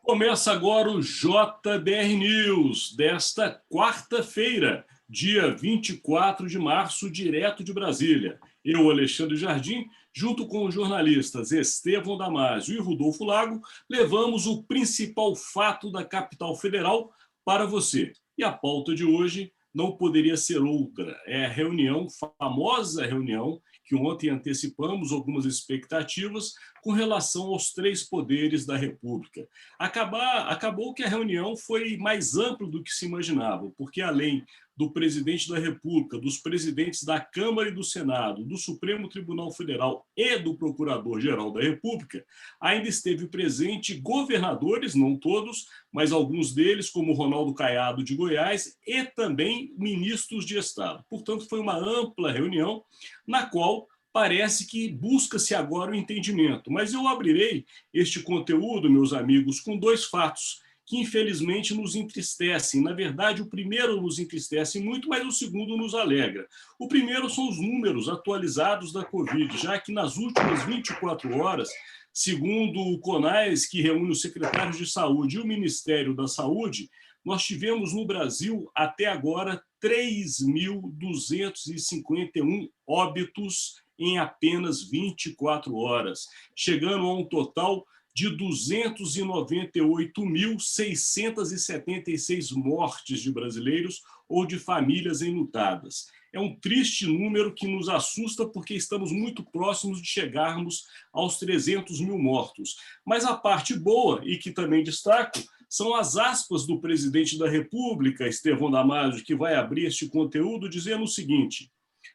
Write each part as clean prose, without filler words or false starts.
Começa agora o JBR News desta quarta-feira, dia 24 de março, direto de Brasília. Eu, Alexandre Jardim, junto com os jornalistas Estevão Damasio e Rodolfo Lago, levamos o principal fato da capital federal para você. E a pauta de hoje não poderia ser outra. É a reunião, famosa reunião, que ontem antecipamos algumas expectativas com relação aos três poderes da República. Acabou que a reunião foi mais ampla do que se imaginava, porque além do presidente da República, dos presidentes da Câmara e do Senado, do Supremo Tribunal Federal e do Procurador-Geral da República, ainda esteve presente governadores, não todos, mas alguns deles, como Ronaldo Caiado de Goiás, e também ministros de Estado. Portanto, foi uma ampla reunião na qual parece que busca-se agora o entendimento. Mas eu abrirei este conteúdo, meus amigos, com dois fatos que infelizmente nos entristecem. Na verdade, o primeiro nos entristece muito, mas o segundo nos alegra. O primeiro são os números atualizados da Covid, já que nas últimas 24 horas, segundo o CONAS, que reúne os secretários de saúde e o Ministério da Saúde, nós tivemos no Brasil, até agora, 3.251 óbitos em apenas 24 horas, chegando a um total de 298.676 mortes de brasileiros ou de famílias enlutadas. É um triste número que nos assusta porque estamos muito próximos de chegarmos aos 300 mil mortos. Mas a parte boa, e que também destaco, são as aspas do presidente da República, Estevão Damasio, que vai abrir este conteúdo dizendo o seguinte: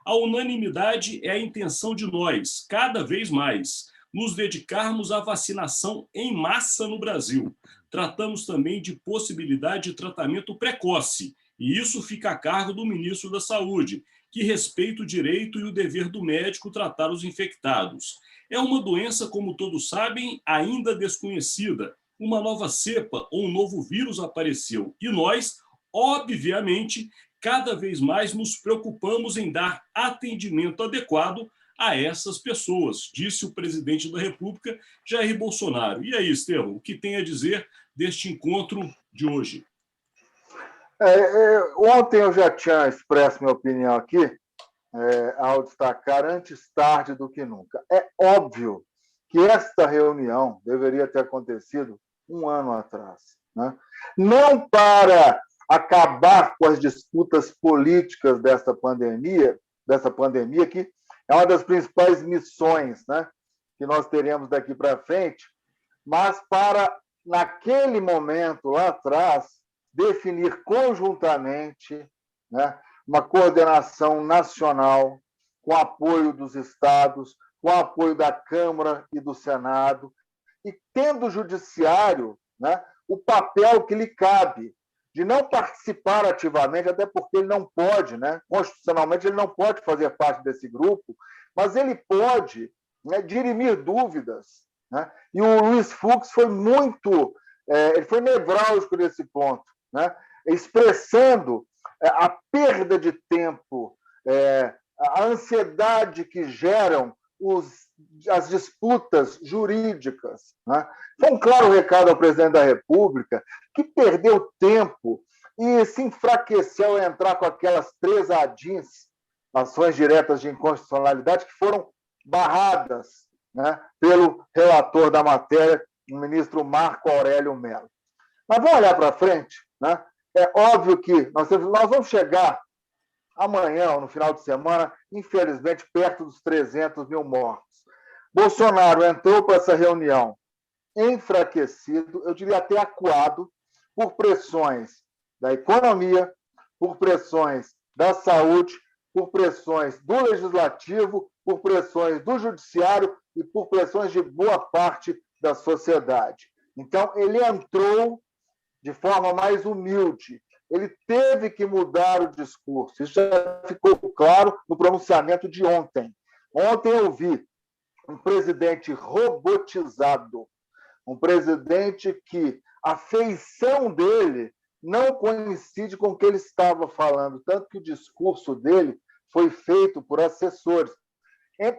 a unanimidade é a intenção de nós, cada vez mais, nos dedicarmos à vacinação em massa no Brasil. Tratamos também de possibilidade de tratamento precoce, e isso fica a cargo do ministro da Saúde, que respeita o direito e o dever do médico tratar os infectados. É uma doença, como todos sabem, ainda desconhecida. Uma nova cepa ou um novo vírus apareceu, e nós, obviamente, cada vez mais nos preocupamos em dar atendimento adequado a essas pessoas, disse o presidente da República, Jair Bolsonaro. E aí, Estevão, o que tem a dizer deste encontro de hoje? Ontem eu já tinha expresso minha opinião aqui, ao destacar antes tarde do que nunca. É óbvio que esta reunião deveria ter acontecido um ano atrás, né? Não para acabar com as disputas políticas dessa pandemia que é uma das principais missões, né, que nós teremos daqui para frente, mas para, naquele momento, lá atrás, definir conjuntamente, né, uma coordenação nacional com apoio dos estados, com apoio da Câmara e do Senado, e tendo o Judiciário, né, o papel que lhe cabe, de não participar ativamente, até porque ele não pode, né? Constitucionalmente, ele não pode fazer parte desse grupo, mas ele pode, né, dirimir dúvidas. Né? E o Luiz Fux foi ele foi nevrálgico nesse ponto, né? Expressando a perda de tempo, a ansiedade que geram as disputas jurídicas. Né? Foi um claro recado ao presidente da República, que perdeu tempo e se enfraqueceu ao entrar com aquelas 3 ADIs, ações diretas de inconstitucionalidade, que foram barradas, né, pelo relator da matéria, o ministro Marco Aurélio Mello. Mas vamos olhar para frente. Né? É óbvio que nós vamos chegar amanhã, ou no final de semana, infelizmente, perto dos 300 mil mortos. Bolsonaro entrou para essa reunião enfraquecido, eu diria até acuado, por pressões da economia, por pressões da saúde, por pressões do legislativo, por pressões do judiciário e por pressões de boa parte da sociedade. Então, ele entrou de forma mais humilde. Ele teve que mudar o discurso. Isso já ficou claro no pronunciamento de ontem. Ontem eu vi um presidente robotizado, um presidente que a feição dele não coincide com o que ele estava falando, tanto que o discurso dele foi feito por assessores.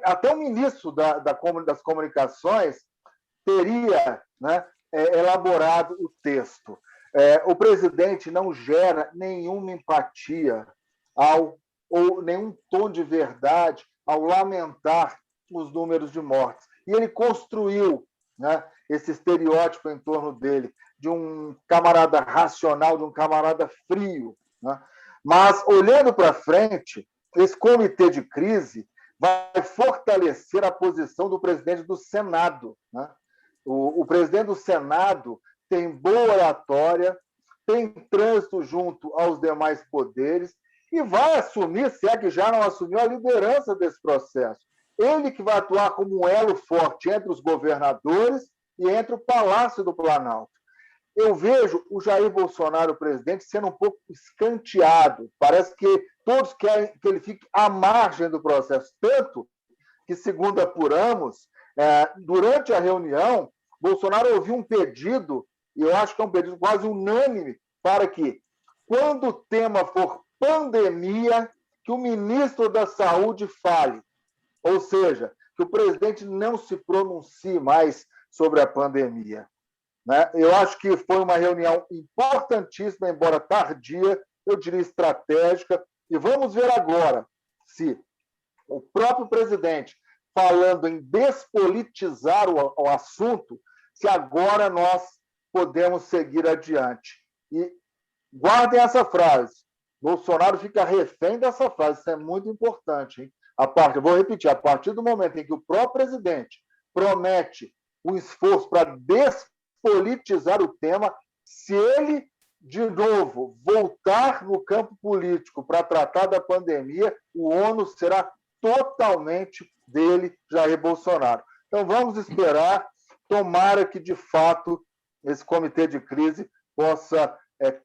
Até o ministro das comunicações teria, né, elaborado o texto. O presidente não gera nenhuma empatia ou nenhum tom de verdade ao lamentar os números de mortes. E ele construiu, né, esse estereótipo em torno dele, de um camarada racional, de um camarada frio. Né? Mas, olhando para frente, esse comitê de crise vai fortalecer a posição do presidente do Senado. Né? O presidente do Senado tem boa oratória, tem trânsito junto aos demais poderes e vai assumir, se é que já não assumiu, a liderança desse processo. Ele que vai atuar como um elo forte entre os governadores e entre o Palácio do Planalto. Eu vejo o Jair Bolsonaro, o presidente, sendo um pouco escanteado. Parece que todos querem que ele fique à margem do processo. Tanto que, segundo apuramos, durante a reunião, Bolsonaro ouviu um pedido, e eu acho que é um pedido quase unânime, para que, quando o tema for pandemia, que o ministro da Saúde fale. Ou seja, que o presidente não se pronuncie mais sobre a pandemia. Né? Eu acho que foi uma reunião importantíssima, embora tardia, eu diria estratégica, e vamos ver agora se o próprio presidente, falando em despolitizar o assunto, se agora nós podemos seguir adiante. E guardem essa frase. Bolsonaro fica refém dessa frase, isso é muito importante. Hein? Vou repetir, a partir do momento em que o próprio presidente promete um esforço para despolitizar o tema, se ele, de novo, voltar no campo político para tratar da pandemia, o ônus será totalmente dele, Jair Bolsonaro. Então, vamos esperar, tomara que, de fato, esse comitê de crise possa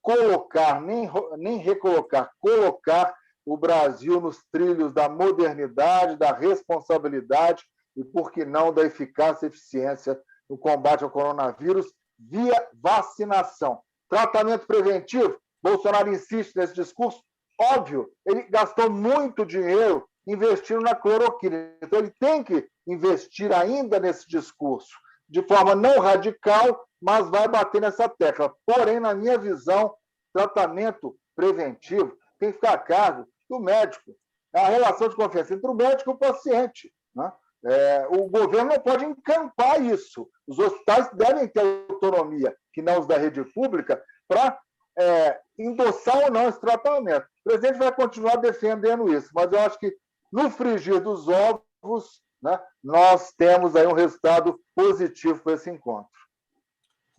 colocar, nem recolocar, colocar o Brasil nos trilhos da modernidade, da responsabilidade e, por que não, da eficácia e eficiência no combate ao coronavírus via vacinação. Tratamento preventivo, Bolsonaro insiste nesse discurso, óbvio, ele gastou muito dinheiro investindo na cloroquina, então ele tem que investir ainda nesse discurso, de forma não radical, mas vai bater nessa tecla. Porém, na minha visão, tratamento preventivo tem que ficar a cargo do médico. É a relação de confiança entre o médico e o paciente. Né? O governo não pode encampar isso. Os hospitais devem ter autonomia, que não os da rede pública, para endossar ou não esse tratamento. O presidente vai continuar defendendo isso, mas eu acho que no frigir dos ovos, né, nós temos aí um resultado positivo para esse encontro.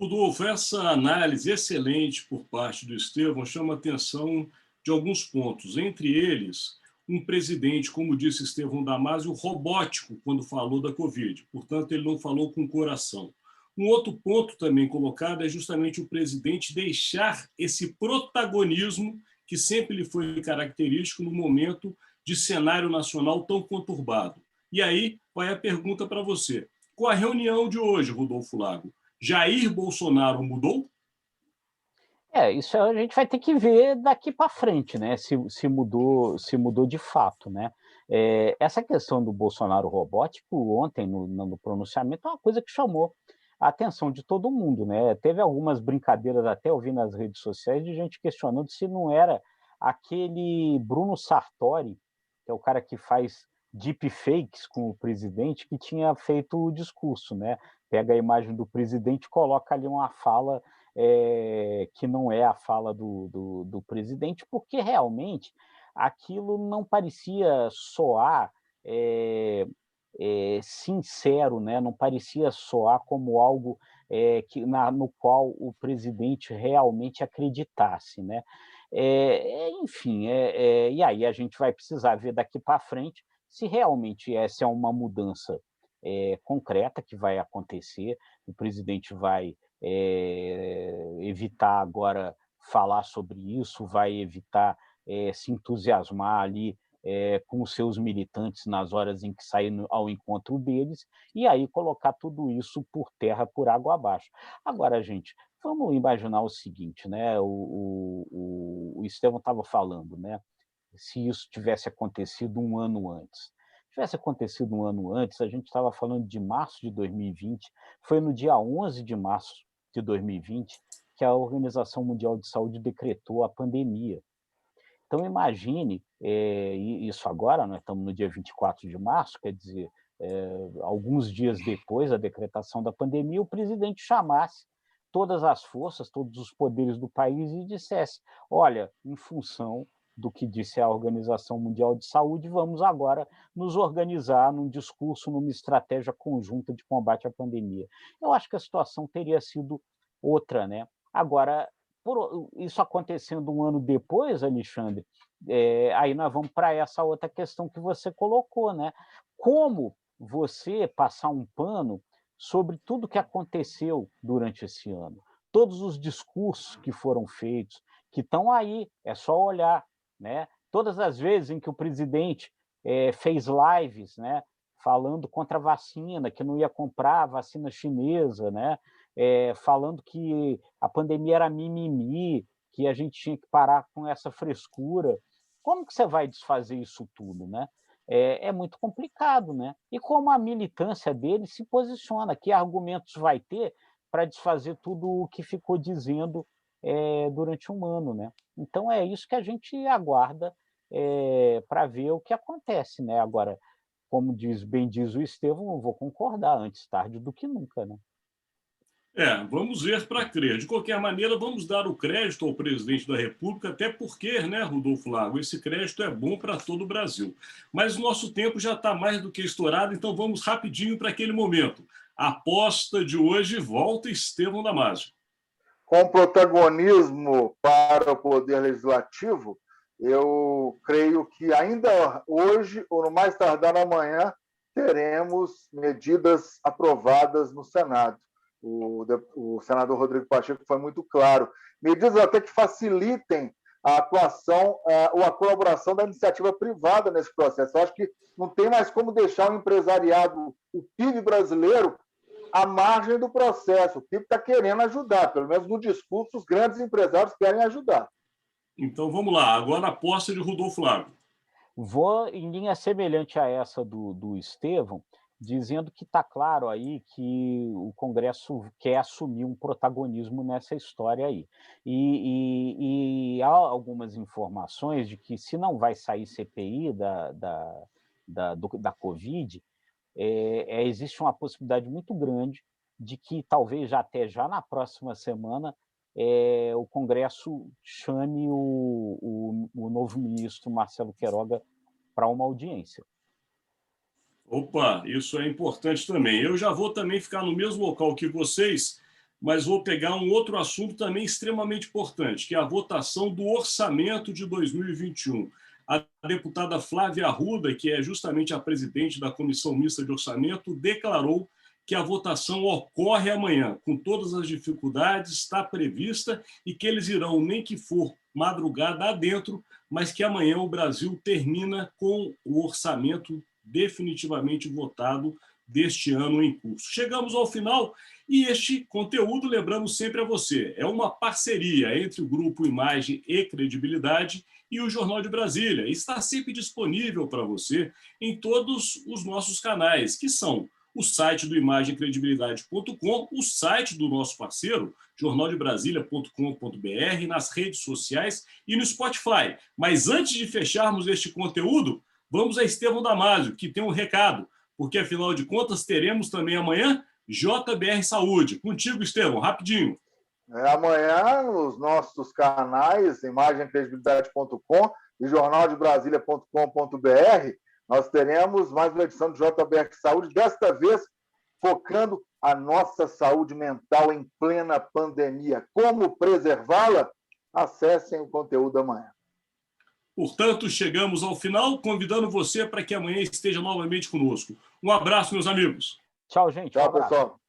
Rodolfo, essa análise excelente por parte do Estevão chama a atenção de alguns pontos, entre eles, um presidente, como disse Estevão Damasio, robótico quando falou da Covid, portanto, ele não falou com o coração. Um outro ponto também colocado é justamente o presidente deixar esse protagonismo que sempre lhe foi característico no momento de cenário nacional tão conturbado. E aí vai a pergunta para você. Com a reunião de hoje, Rodolfo Lago, Jair Bolsonaro mudou? Isso a gente vai ter que ver daqui para frente, né? Se mudou de fato, né? Essa questão do Bolsonaro robótico, ontem, no pronunciamento, é uma coisa que chamou a atenção de todo mundo, né? Teve algumas brincadeiras, até eu vi nas redes sociais, de gente questionando se não era aquele Bruno Sartori, que é o cara que faz deepfakes com o presidente, que tinha feito o discurso, né? Pega a imagem do presidente e coloca ali uma fala que não é a fala do presidente, porque realmente aquilo não parecia soar sincero, né? Não parecia soar como algo no qual o presidente realmente acreditasse, né? Enfim, e aí a gente vai precisar ver daqui para frente se realmente essa é uma mudança concreta que vai acontecer, o presidente vai evitar agora falar sobre isso, vai evitar se entusiasmar ali com os seus militantes nas horas em que sair ao encontro deles, e aí colocar tudo isso por terra, por água abaixo. Agora, gente, vamos imaginar o seguinte, né? O Estevão estava falando, né? Se isso tivesse acontecido um ano antes. Tivesse acontecido um ano antes, a gente estava falando de março de 2020, foi no dia 11 de março de 2020, que a Organização Mundial de Saúde decretou a pandemia. Então, imagine, isso agora, nós estamos no dia 24 de março, quer dizer, alguns dias depois da decretação da pandemia, o presidente chamasse todas as forças, todos os poderes do país e dissesse: olha, em função do que disse a Organização Mundial de Saúde, vamos agora nos organizar num discurso, numa estratégia conjunta de combate à pandemia. Eu acho que a situação teria sido outra, né? Agora, isso acontecendo um ano depois, Alexandre, aí nós vamos para essa outra questão que você colocou, né? Como você passar um pano sobre tudo que aconteceu durante esse ano, todos os discursos que foram feitos, que estão aí, é só olhar, né? Todas as vezes em que o presidente fez lives, né, falando contra a vacina, que não ia comprar a vacina chinesa, né, falando que a pandemia era mimimi, que a gente tinha que parar com essa frescura. Como que você vai desfazer isso tudo, né? É muito complicado, né? E como a militância dele se posiciona, que argumentos vai ter para desfazer tudo o que ficou dizendo durante um ano, né? Então é isso que a gente aguarda para ver o que acontece, né? Agora, como bem diz o Estevão, eu vou concordar, antes tarde do que nunca, né? Vamos ver para crer. De qualquer maneira, vamos dar o crédito ao presidente da República, até porque, né, Rodolfo Lago, esse crédito é bom para todo o Brasil. Mas o nosso tempo já está mais do que estourado, então vamos rapidinho para aquele momento. A aposta de hoje volta Estevão Damasio. Com protagonismo para o Poder Legislativo, eu creio que ainda hoje, ou no mais tardar amanhã, teremos medidas aprovadas no Senado. O senador Rodrigo Pacheco foi muito claro. Medidas até que facilitem a atuação ou a colaboração da iniciativa privada nesse processo. Eu acho que não tem mais como deixar o empresariado, o PIB brasileiro, à margem do processo. O PIB está querendo ajudar, pelo menos no discurso, os grandes empresários querem ajudar. Então vamos lá, agora a aposta de Rodolfo Lago. Vou em linha semelhante a essa do Estevão, dizendo que está claro aí que o Congresso quer assumir um protagonismo nessa história aí. E há algumas informações de que, se não vai sair CPI da Covid, existe uma possibilidade muito grande de que talvez já na próxima semana o Congresso chame o novo ministro Marcelo Queiroga para uma audiência. Opa, isso é importante também. Eu já vou também ficar no mesmo local que vocês, mas vou pegar um outro assunto também extremamente importante, que é a votação do orçamento de 2021. A deputada Flávia Arruda, que é justamente a presidente da Comissão Mista de Orçamento, declarou que a votação ocorre amanhã, com todas as dificuldades, está prevista, e que eles irão, nem que for madrugada adentro, mas que amanhã o Brasil termina com o orçamento definitivamente votado deste ano em curso. Chegamos ao final e este conteúdo, lembramos sempre a você, é uma parceria entre o Grupo Imagem e Credibilidade e o Jornal de Brasília. Está sempre disponível para você em todos os nossos canais, que são o site do imagemcredibilidade.com, o site do nosso parceiro, jornaldebrasilia.com.br, nas redes sociais e no Spotify. Mas antes de fecharmos este conteúdo, vamos a Estevão Damasio, que tem um recado, porque, afinal de contas, teremos também amanhã JBR Saúde. Contigo, Estevão, rapidinho. Amanhã, nos nossos canais, imagemcredibilidade.com e jornaldebrasilia.com.br, nós teremos mais uma edição de JBR Saúde, desta vez focando a nossa saúde mental em plena pandemia. Como preservá-la? Acessem o conteúdo amanhã. Portanto, chegamos ao final, convidando você para que amanhã esteja novamente conosco. Um abraço, meus amigos. Tchau, gente. Tchau, pessoal.